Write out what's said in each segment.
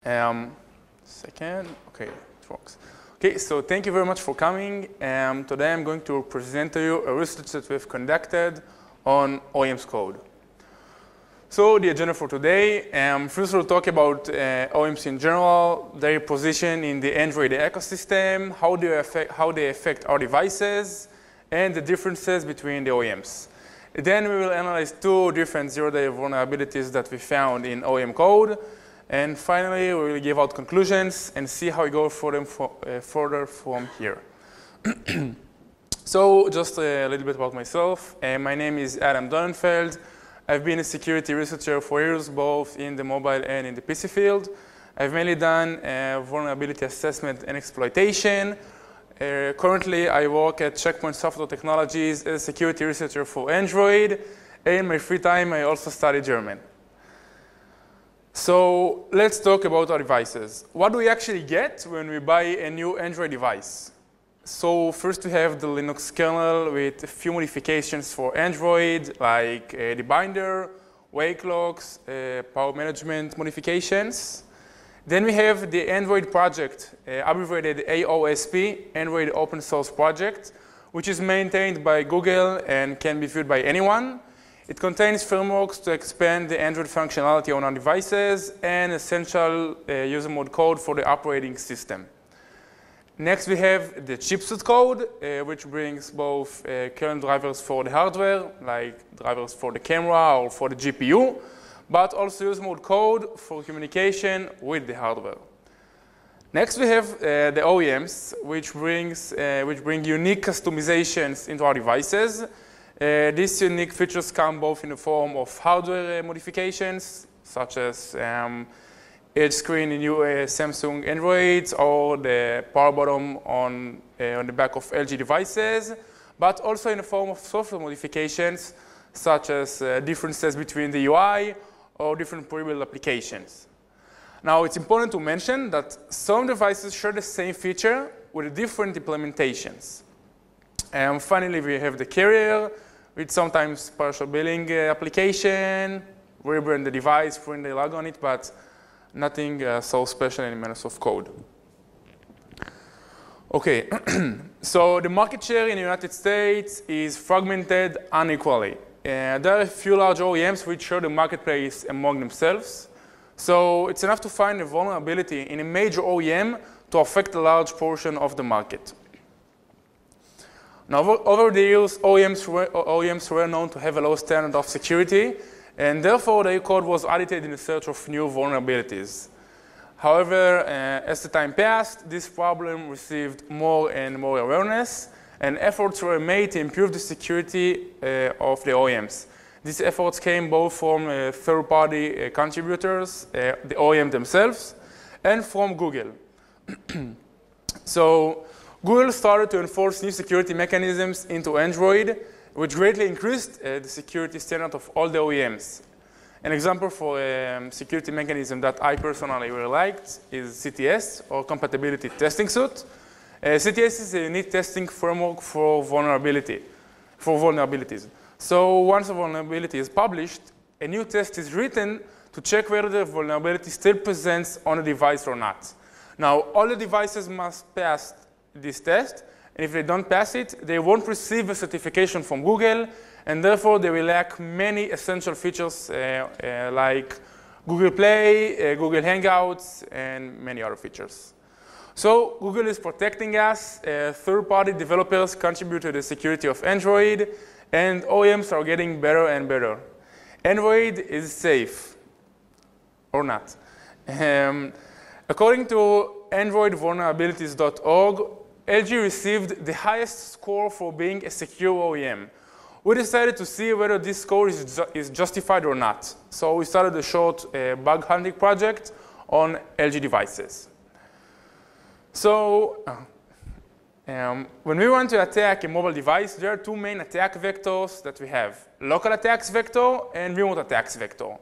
Second, okay, it works. Okay, so thank you very much for coming. Today I'm going to present to you a research that we've conducted on OEMs code. So the agenda for today, first we'll talk about OEMs in general, their position in the Android ecosystem, how they affect our devices, and the differences between the OEMs. Then we will analyze two different zero-day vulnerabilities that we found in OEM code. And finally, we will give out conclusions and see how we go further from here. So just a little bit about myself. My name is Donenfeld. I've been a security researcher for years, both in the mobile and in the PC field. I've mainly done vulnerability assessment and exploitation. Currently, I work at Checkpoint Software Technologies as a security researcher for Android. And in my free time, I also study German. So let's talk about our devices. What do we actually get when we buy a new Android device? So first we have the Linux kernel with a few modifications for Android, like the binder, wake locks, power management modifications. Then we have the Android project, abbreviated AOSP, Android Open Source Project, which is maintained by Google and can be viewed by anyone. It contains frameworks to expand the Android functionality on our devices and essential user mode code for the operating system. Next, we have the chipset code, which brings both kernel drivers for the hardware, like drivers for the camera or for the GPU, but also user mode code for communication with the hardware. Next, we have the OEMs, which bring unique customizations into our devices. These unique features come both in the form of hardware modifications, such as edge screen in new Samsung Androids or the power bottom on the back of LG devices, but also in the form of software modifications, such as differences between the UI or different pre-built applications. Now, it's important to mention that some devices share the same feature with different implementations. And finally, we have the carrier with sometimes partial billing application, rebrand the device, print the log on it, but nothing so special in Microsoft code. Okay, so the market share in the United States is fragmented unequally. There are a few large OEMs which share the marketplace among themselves. So it's enough to find a vulnerability in a major OEM to affect a large portion of the market. Now, over the years, OEMs were known to have a low standard of security, and therefore their code was audited in the search of new vulnerabilities. However, as the time passed, this problem received more and more awareness, and efforts were made to improve the security of the OEMs. These efforts came both from third-party contributors, the OEM themselves, and from Google. So Google started to enforce new security mechanisms into Android, which greatly increased the security standard of all the OEMs. An example for a security mechanism that I personally really liked is CTS, or Compatibility Testing Suite. CTS is a unique testing framework for vulnerabilities. So once a vulnerability is published, a new test is written to check whether the vulnerability still presents on a device or not. Now, all the devices must pass this test, and if they don't pass it, they won't receive a certification from Google, and therefore they will lack many essential features like Google Play, Google Hangouts, and many other features. So Google is protecting us. Third-party developers contribute to the security of Android, and OEMs are getting better and better. Android is safe, or not. According to AndroidVulnerabilities.org, LG received the highest score for being a secure OEM. We decided to see whether this score is justified or not. So we started a short bug hunting project on LG devices. So when we want to attack a mobile device, there are two main attack vectors that we have: local attacks vector and remote attacks vector.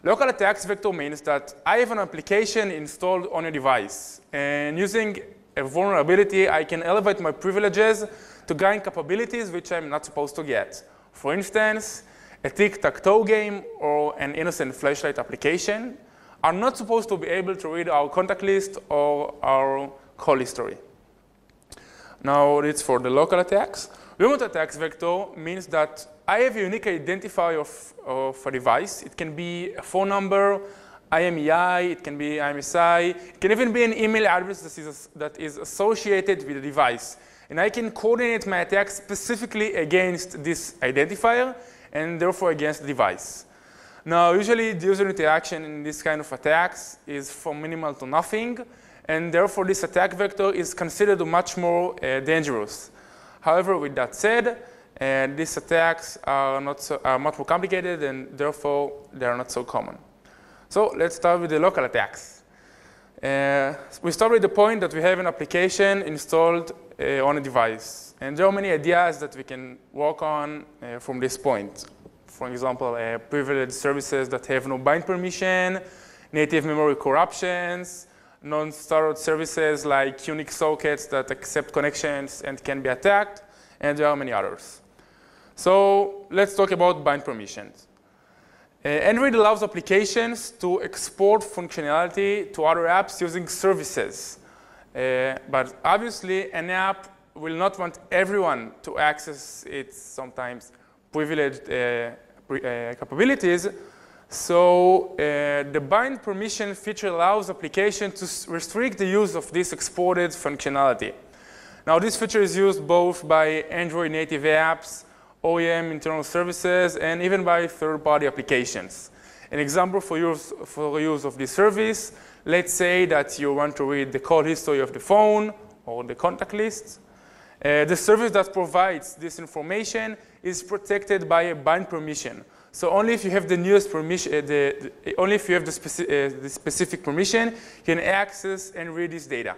Local attacks vector means that I have an application installed on a device, and using a vulnerability, I can elevate my privileges to gain capabilities which I'm not supposed to get. For instance, a tic-tac-toe game or an innocent flashlight application. are not supposed to be able to read our contact list or our call history. Now, it's for the local attacks. Remote attacks vector means that I have a unique identifier of a device. It can be a phone number, IMEI, it can be IMSI, it can even be an email address that is associated with the device. And I can coordinate my attack specifically against this identifier and therefore against the device. Now, usually the user interaction in this kind of attacks is from minimal to nothing, and therefore this attack vector is considered much more dangerous. However, with that said, these attacks are much more complicated, and therefore they are not so common. So let's start with the local attacks. We start with the point that we have an application installed on a device. And there are many ideas that we can work on from this point. For example, privileged services that have no bind permission, native memory corruptions, non-startup services like Unix sockets that accept connections and can be attacked, and there are many others. So let's talk about bind permissions. Android allows applications to export functionality to other apps using services. But obviously, an app will not want everyone to access its sometimes privileged capabilities. So the bind permission feature allows applications to restrict the use of this exported functionality. Now, this feature is used both by Android native apps, OEM internal services, and even by third-party applications. An example for use of this service, let's say that you want to read the call history of the phone or the contact list. The service that provides this information is protected by a bind permission. So only if you have the newest permission, only if you have the specific permission, you can access and read this data.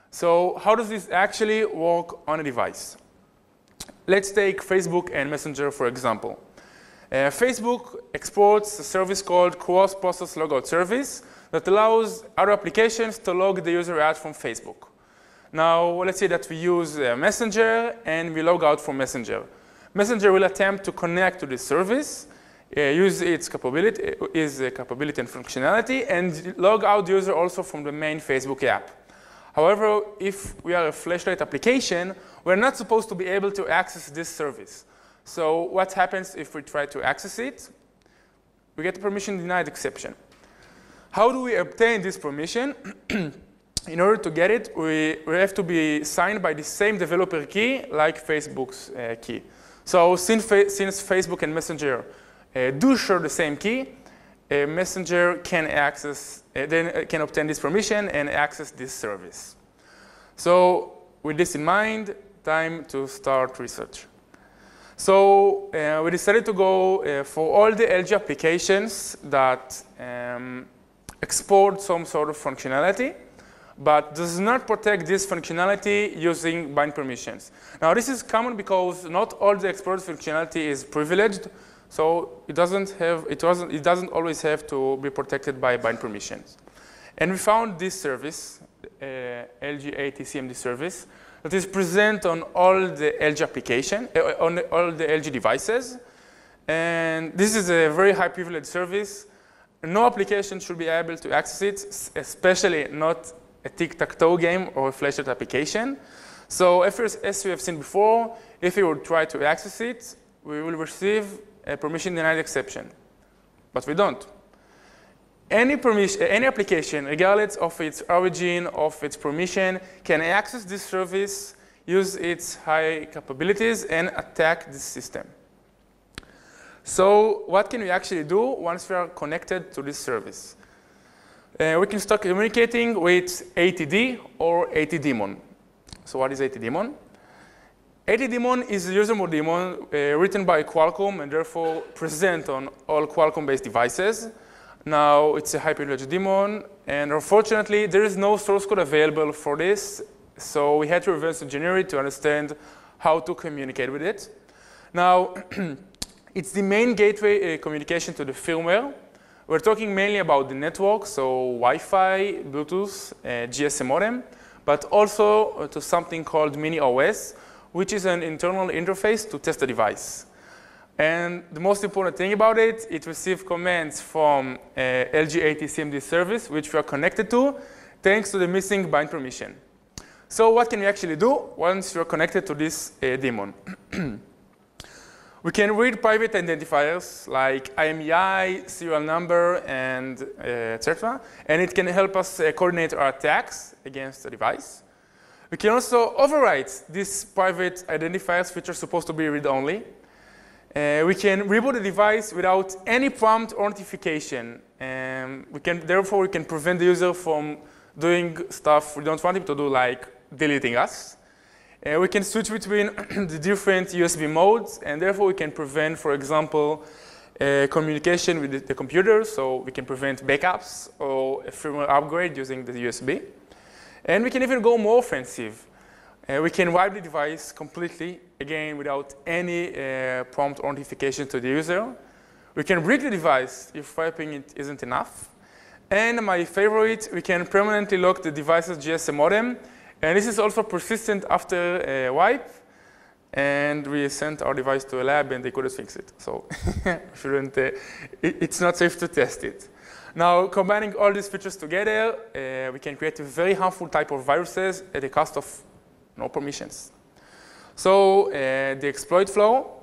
So how does this actually work on a device? Let's take Facebook and Messenger, for example. Facebook exports a service called cross-process logout service that allows other applications to log the user out from Facebook. Now, let's say that we use Messenger and we log out from Messenger. Messenger will attempt to connect to this service, use its capability and functionality, and log out the user also from the main Facebook app. However, if we are a flashlight application, we're not supposed to be able to access this service. So what happens if we try to access it? We get a permission denied exception. How do we obtain this permission? In order to get it, we have to be signed by the same developer key like Facebook's key. So since Facebook and Messenger do share the same key, Messenger can obtain this permission and access this service. So with this in mind, time to start research. So we decided to go for all the LG applications that export some sort of functionality, but does not protect this functionality using bind permissions. Now this is common because not all the exported functionality is privileged, so it doesn't always have to be protected by bind permissions. And we found this service, LG ATCMD service, that is present on all the LG application, on all the LG devices. And this is a very high privilege service. No application should be able to access it, especially not a tic-tac-toe game or a flashlight application. So as we have seen before, if we would try to access it, we will receive a permission denied exception. But we don't. Any application, regardless of its origin, of its permission, can access this service, use its high capabilities, and attack this system. So what can we actually do once we are connected to this service? We can start communicating with ATD or ATDemon. So what is ATDemon? ATDemon is a user mode daemon written by Qualcomm and therefore present on all Qualcomm-based devices. Now it's a high privilege daemon, and unfortunately there is no source code available for this, so we had to reverse engineer it to understand how to communicate with it. Now it's the main gateway communication to the firmware. We're talking mainly about the network, so Wi-Fi, Bluetooth, GSM modem, but also to something called Mini OS, which is an internal interface to test the device. And the most important thing about it, it receives commands from LG ATCMD service, which we are connected to, thanks to the missing bind permission. So what can we actually do once you're connected to this daemon? We can read private identifiers like IMEI, serial number, and etc. And it can help us coordinate our attacks against the device. We can also overwrite these private identifiers, which are supposed to be read-only. We can reboot the device without any prompt or notification. Therefore, we can prevent the user from doing stuff we don't want him to do, like deleting us. We can switch between the different USB modes, and therefore we can prevent, for example, communication with the computer, so we can prevent backups or a firmware upgrade using the USB. And we can even go more offensive. We can wipe the device completely, again, without any prompt or notification to the user. We can break the device if wiping it isn't enough. And my favorite, we can permanently lock the device's GSM modem. And this is also persistent after a wipe. And we sent our device to a lab and they couldn't fix it. So it's not safe to test it. Now, combining all these features together, we can create a very harmful type of viruses at the cost of no permissions. So the exploit flow.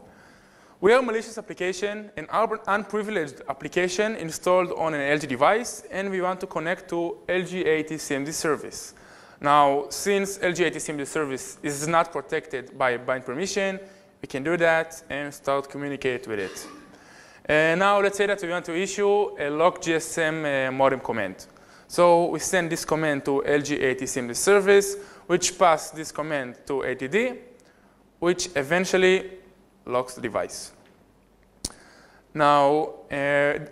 We are a malicious application, an unprivileged application installed on an LG device, and we want to connect to LG ATCMD service. Now, since LG ATCMD service is not protected by bind permission, we can do that and start communicate with it. And now let's say that we want to issue a lock GSM modem command. So we send this command to LG ATCMD service, which pass this command to ATD, which eventually locks the device. Now,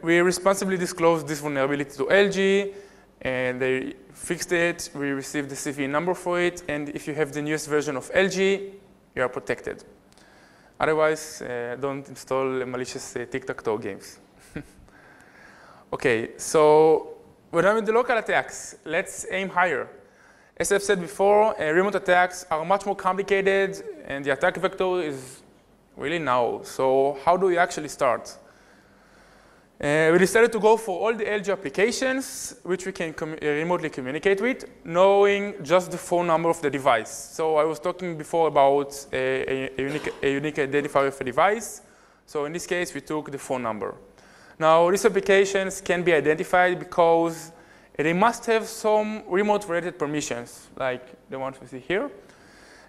we responsibly disclose this vulnerability to LG, and they fixed it. We received the CVE number for it, and if you have the newest version of LG, you are protected. Otherwise, don't install malicious tic-tac-toe games. Okay, so we're done with the local attacks. Let's aim higher. As I've said before, remote attacks are much more complicated, and the attack vector is really narrow. So how do we actually start? We decided to go for all the LG applications which we can remotely communicate with, knowing just the phone number of the device. So I was talking before about a unique identifier of a device. So in this case, we took the phone number. Now, these applications can be identified because they must have some remote-related permissions, like the ones we see here.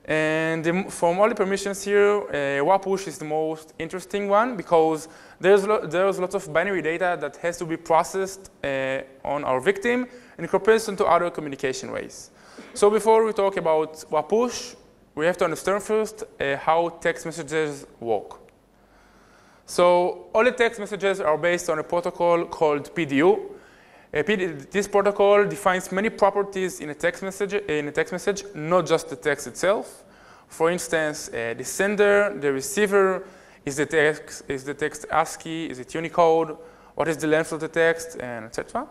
And from all the permissions here, WAP push is the most interesting one because there's lots of binary data that has to be processed on our victim in comparison to other communication ways. So before we talk about WAP push, we have to understand first how text messages work. So all the text messages are based on a protocol called PDU. This protocol defines many properties in a text message, not just the text itself. For instance, the sender, the receiver, is the text ASCII, is it Unicode, what is the length of the text, and etc.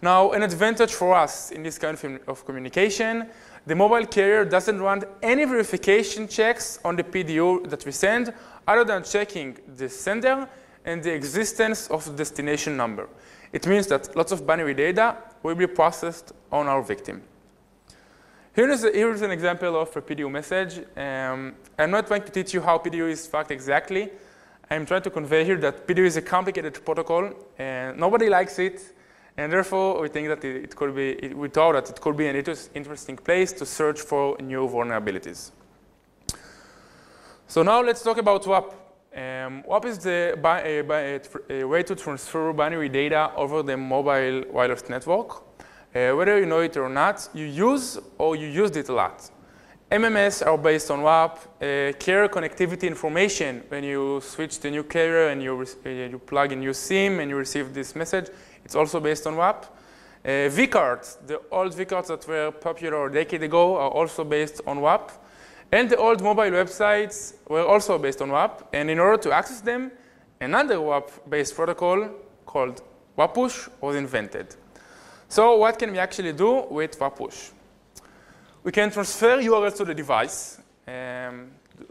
Now, an advantage for us in this kind of communication, the mobile carrier doesn't run any verification checks on the PDU that we send, other than checking the sender and the existence of the destination number. It means that lots of binary data will be processed on our victim. Here's an example of a PDU message. I'm not trying to teach you how PDU is fucked exactly. I'm trying to convey here that PDU is a complicated protocol, and nobody likes it, and therefore we think that we thought that it could be an interesting place to search for new vulnerabilities. So now let's talk about WAP. WAP is a way to transfer binary data over the mobile wireless network. Whether you know it or not, you use or you used it a lot. MMS are based on WAP. Carrier connectivity information, when you switch to a new carrier and you plug a new SIM and you receive this message, it's also based on WAP. vCards, the old vCards that were popular a decade ago, are also based on WAP. And the old mobile websites were also based on WAP. And in order to access them, another WAP-based protocol called WAP push was invented. So what can we actually do with WAP push? We can transfer URLs to the device.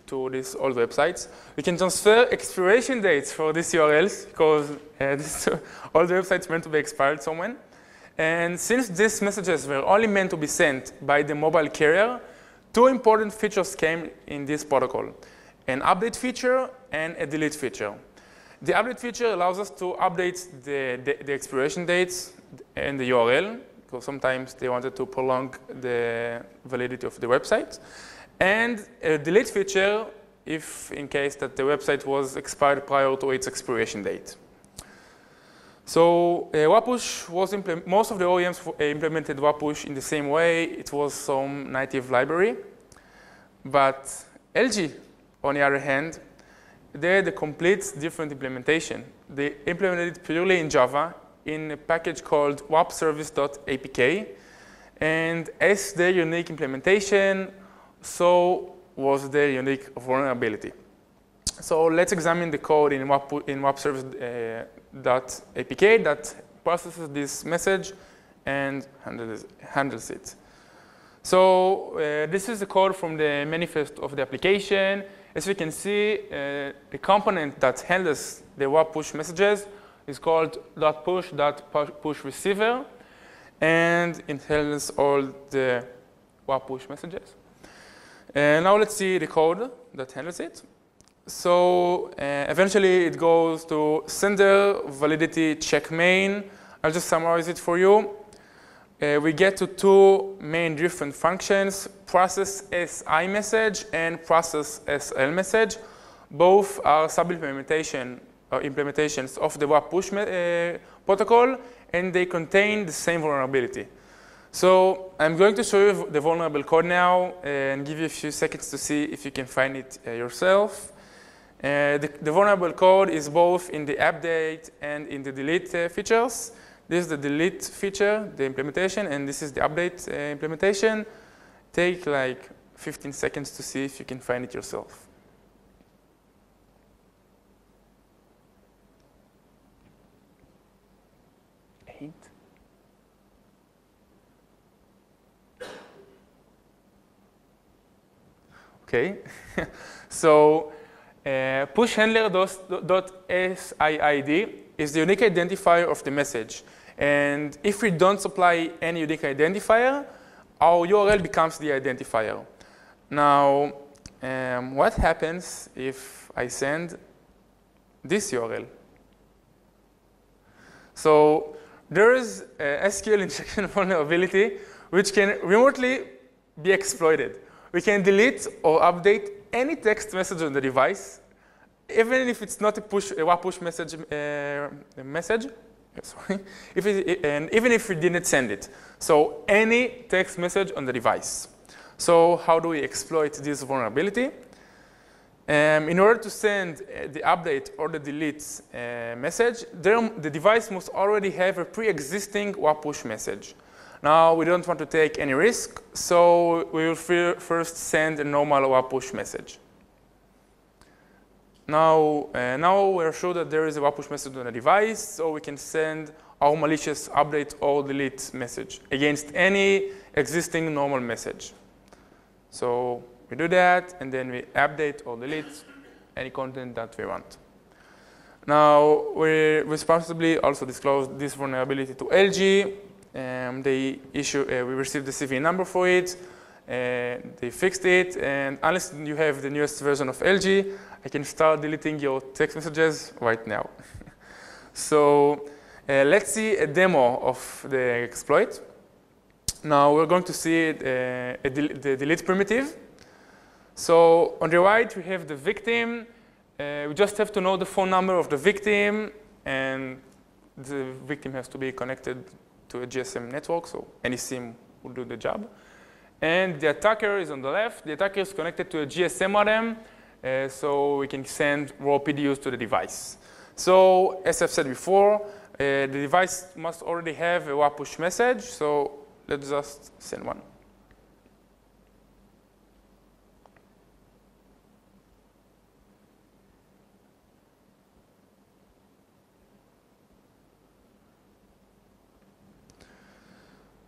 to these old websites. We can transfer expiration dates for these URLs because all the websites meant to be expired somewhere. And since these messages were only meant to be sent by the mobile carrier, two important features came in this protocol: an update feature and a delete feature. The update feature allows us to update the expiration dates and the URL, because sometimes they wanted to prolong the validity of the website. And a delete feature if in case that the website was expired prior to its expiration date. So WAPush was most of the OEMs implemented WAPush in the same way. It was some native library. But LG, on the other hand, they had a complete different implementation. They implemented it purely in Java in a package called wapservice.apk. And as their unique implementation, so was their unique vulnerability. So let's examine the code in wapservice.apk that processes this message and handles it. So this is the code from the manifest of the application. As we can see, the component that handles the WAPush messages is called .push.pushReceiver, and it handles all the WAPush messages. And now let's see the code that handles it. So eventually it goes to sender validity check main. I'll just summarize it for you. We get to two main different functions: process SI message and process SL message. Both are sub-implementations of the WAPush protocol, and they contain the same vulnerability. So I'm going to show you the vulnerable code now and give you a few seconds to see if you can find it yourself. The vulnerable code is both in the update and in the delete features. This is the delete feature, the implementation, and this is the update implementation. Take like 15 seconds to see if you can find it yourself. Okay, so pushhandler.siid is the unique identifier of the message. And if we don't supply any unique identifier, our URL becomes the identifier. Now, what happens if I send this URL? So there is a SQL injection vulnerability which can remotely be exploited. We can delete or update any text message on the device, even if it's not a WAPush message, sorry, and even if we didn't send it. So any text message on the device. So how do we exploit this vulnerability? In order to send the update or the delete message, the device must already have a pre-existing WAPush message. Now, we don't want to take any risk, so we will first send a normal WAPush message. Now we're sure that there is a WAPush message on the device, so we can send our malicious update or delete message against any existing normal message. So we do that, and then we update or delete any content that we want. Now, we responsibly also disclosed this vulnerability to LG. We received the CV number for it. They fixed it, and unless you have the newest version of LG, I can start deleting your text messages right now. So let's see a demo of the exploit. Now we're going to see the delete primitive. So on the right, we have the victim. We just have to know the phone number of the victim, and the victim has to be connected to a GSM network, so any SIM will do the job. And the attacker is on the left. The attacker is connected to a GSM modem, so we can send raw PDUs to the device. So as I've said before, the device must already have a WAPush message, so let's just send one.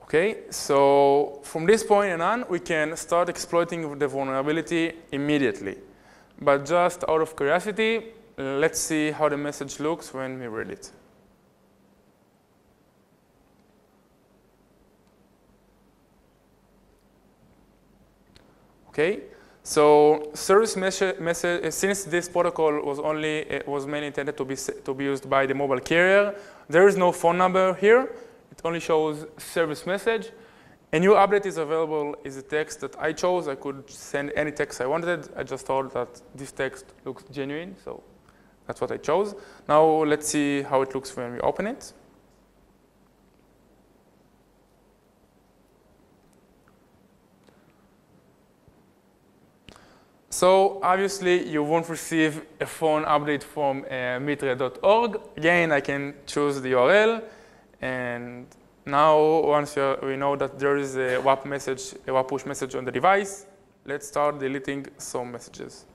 Okay, so from this point on, we can start exploiting the vulnerability immediately. but just out of curiosity, let's see how the message looks when we read it. Okay, so service message, since this protocol was mainly intended to be used by the mobile carrier, there is no phone number here. It only shows service message. A new update is available is a text that I chose. I could send any text I wanted. I just thought that this text looks genuine, so that's what I chose. Now let's see how it looks when we open it. So obviously, you won't receive a phone update from mitre.org. Again, I can choose the URL, and now once we know that there is a WAP push message on the device, let's start deleting some messages.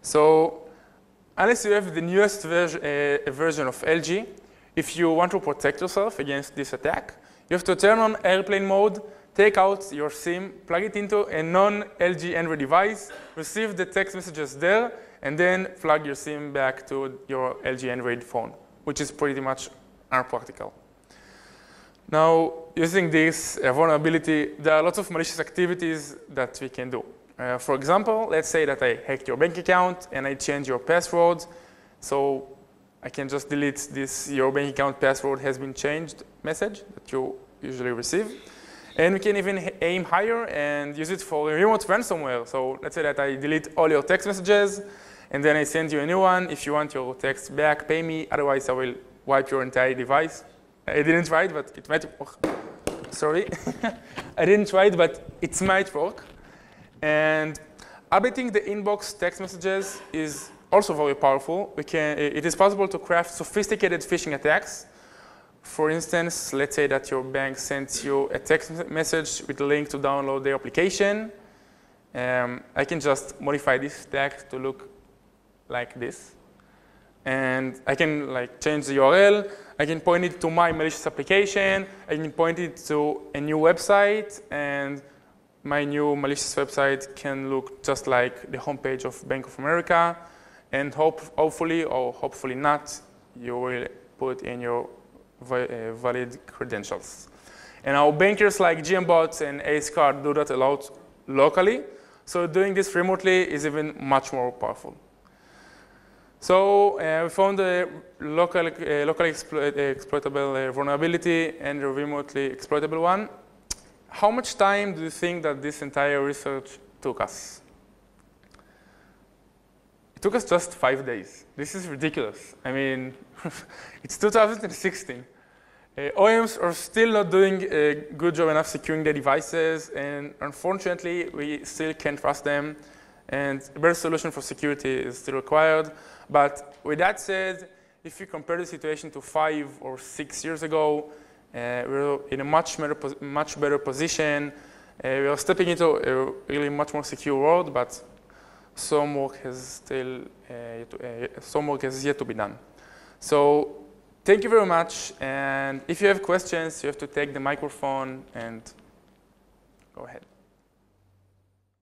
So unless you have the newest version of LG, if you want to protect yourself against this attack, you have to turn on airplane mode, take out your SIM, plug it into a non-LG Android device, receive the text messages there, and then plug your SIM back to your LG Android phone, which is pretty much unpractical. Now, using this vulnerability, there are lots of malicious activities that we can do. For example, let's say that I hacked your bank account and I change your password. So I can just delete this your bank account password has been changed message that you usually receive. And we can even aim higher and use it for a remote ransomware. So let's say that I delete all your text messages and then I send you a new one. If you want your text back, pay me. Otherwise, I will wipe your entire device. I didn't try it, but it might work. Sorry. I didn't try it, but it might work. And updating the inbox text messages is also very powerful. It is possible to craft sophisticated phishing attacks. For instance, let's say that your bank sends you a text message with a link to download their application. I can just modify this text to look like this. And I can change the URL. I can point it to my malicious application. I can point it to a new website. And my new malicious website can look just like the homepage of Bank of America. And hopefully, or hopefully not, you will put in your valid credentials. And our bankers like GMBots and AceCard do that a lot locally. So doing this remotely is even much more powerful. So we found a locally exploitable vulnerability and a remotely exploitable one. How much time do you think that this entire research took us? It took us just 5 days. This is ridiculous. I mean, it's 2016. OEMs are still not doing a good job enough securing their devices, and unfortunately, we still can't trust them, and a better solution for security is still required. But with that said, if you compare the situation to 5 or 6 years ago, we're in a much better position. We are stepping into a really much more secure world, but some work has yet to be done. So thank you very much. And if you have questions, you have to take the microphone and go ahead.